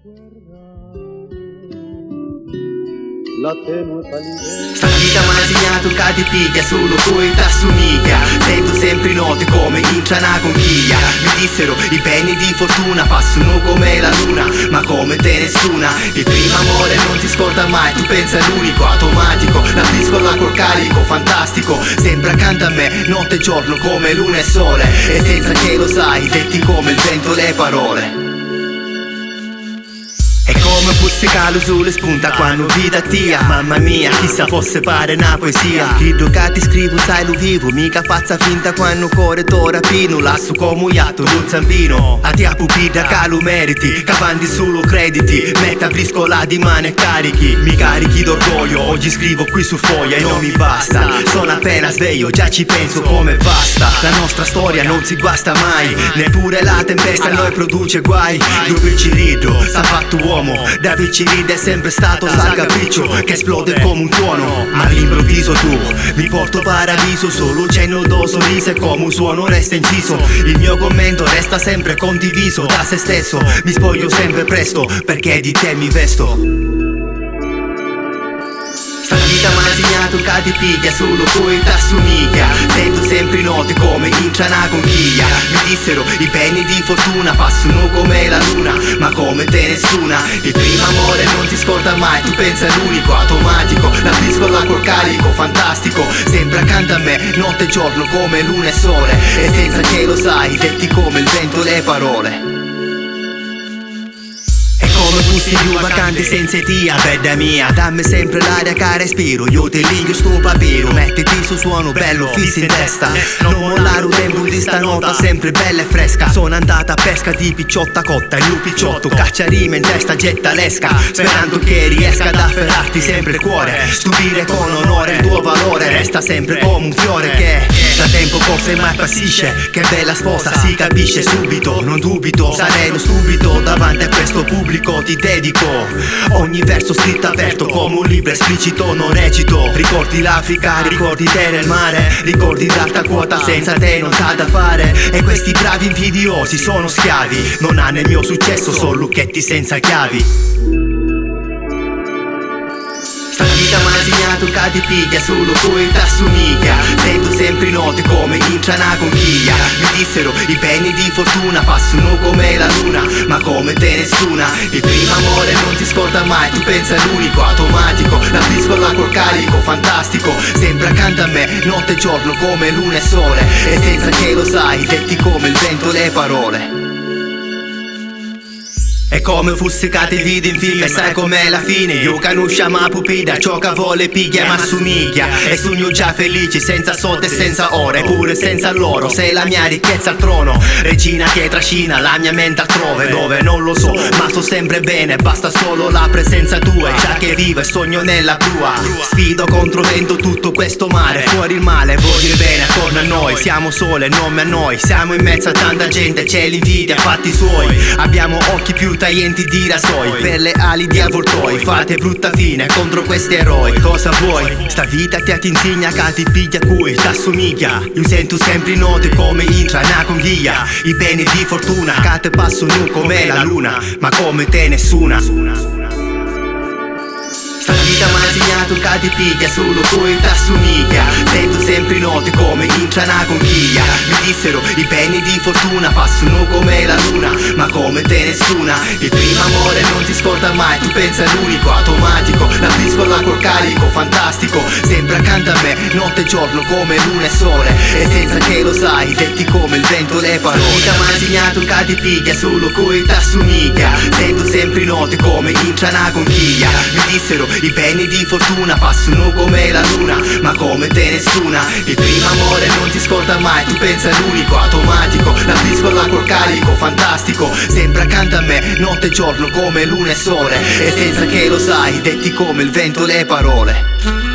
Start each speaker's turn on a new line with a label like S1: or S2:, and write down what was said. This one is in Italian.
S1: Sta vita mi ha insegnato che ti piglia solo coi t'assomiglia. Sento sempre note come intra una conchiglia. Mi dissero i beni di fortuna passano come la luna, ma come te nessuna. Il primo amore non ti scorda mai, tu pensa all'unico, automatico. La briscola col carico, fantastico. Sempre accanto a me, notte e giorno come luna e sole. E senza che lo sai, detti come il vento le parole. È come fosse calo sulle spunta quando vita tia. Mamma mia, chissà fosse pare una poesia. Credo che ti scrivo, sai lo vivo. Mica faccia finta quando cuore t'ho rapino. Lasso come un iatto d'un zampino. A te a pupida che lo meriti. Cavandi solo crediti. Metta briscola di mano e carichi. Mi carichi d'orgoglio, oggi scrivo qui su foglia e non mi basta. Sono appena sveglio, già ci penso come basta. La nostra storia non si guasta mai. Neppure la tempesta a noi produce guai. Dove ci rido, s'ha fatto uomo. Da ride è sempre stato sal capriccio che esplode come un tuono. Ma all'improvviso tu mi porto paradiso. Solo cenno do sorriso e come un suono resta inciso. Il mio commento resta sempre condiviso da se stesso. Mi spoglio sempre presto perché di te mi vesto. Sta vita mi ha insegnato che ti piglia solo coi t'assomiglia. Sento sempre note come intra una conchiglia. Mi dissero i beni di fortuna passano come la luna, ma come te nessuna. Il primo amore non ti scorda mai, tu pensa all'unico, automatico. La briscola col carico, fantastico. Sempre accanto a me, notte e giorno come luna e sole. E senza che lo sai, detti come il vento le parole. Come fossi più vacante senza tia, bella mia. Dammi sempre l'aria che respiro. Io ti lingo sto papiro. Mettiti su suono bello fisso in testa. Non mollare un tempo di stanotte, sempre bella e fresca. Sono andata a pesca di picciotta cotta. Il mio picciotto caccia rime in testa, getta l'esca. Sperando che riesca ad afferrarti sempre il cuore. Stupire con onore il tuo valore. Resta sempre come un fiore che da tempo forse mai passisce. Che bella sposa, si capisce subito. Non dubito, sarei lo stupido davanti a questo pubblico. Ti dedico ogni verso scritto aperto come un libro esplicito, non recito. Ricordi l'Africa, ricordi te nel mare, ricordi d'alta quota, senza te non sa da fare. E questi bravi invidiosi sono schiavi. Non hanno il mio successo, sono lucchetti senza chiavi. Sta vita mi ha insegnato che ti piglia solo coi t'assomiglia. Sento sempre note come intra una conchiglia. Mi dissero i beni di fortuna passano come la luna, ma come te nessuna. Il primo amore non ti scorda mai, tu pensa all'unico, automatico. La briscola col carico, fantastico. Sempre accanto a me, notte e giorno come luna e sole. E senza che lo sai, detti come il vento le parole. È come fosse che ti vedi in film e sai com'è la fine. Io conosco ma pupida, ciò che vuole piglia ma assomiglia. E sogno già felice, senza soldi e senza ore, pure senza loro. Sei la mia ricchezza al trono, regina che trascina la mia mente altrove. Dove non lo so, ma sto sempre bene, basta solo la presenza tua. E già che vivo e sogno nella prua, sfido contro vento tutto questo mare. Fuori il male, voglio il bene attorno a noi. Siamo sole, non mi annoi, siamo in mezzo a tanta gente. C'è l'invidia, fatti suoi. Abbiamo occhi più taglienti di rasoi, per le ali di avvoltoi. Fate brutta fine contro questi eroi. Cosa vuoi? Sta vita ti insegna che ti piglia cui t'assomiglia. Io sento sempre note come intra una conchiglia. I beni di fortuna che te passano come la luna, ma come te nessuna. Sta vita mi ha insegnato che ti piglia solo coi t'assomiglia. Sento sempre note come intra una conchiglia. Mi dissero i beni di fortuna passano come la luna, ma come te nessuna. Il primo amore non ti scorda mai, tu pensa all'unico, automatico. La briscola col carico, fantastico. Sempre accanto a me, notte e giorno come luna e sole. E senza che lo sai, detti come il vento le parole. La vita mi ha insegnato che ti piglia solo coi t'assomiglia. Sento sempre note come intra una conchiglia. Mi dissero i beni di fortuna passano come la luna, ma come te nessuna. Il primo amore non ti scorda mai, tu pensa all'unico, automatico. La briscola col carico, fantastico. Sempre accanto a me, notte e giorno come luna e sole. E senza che lo sai, detti come il vento le parole.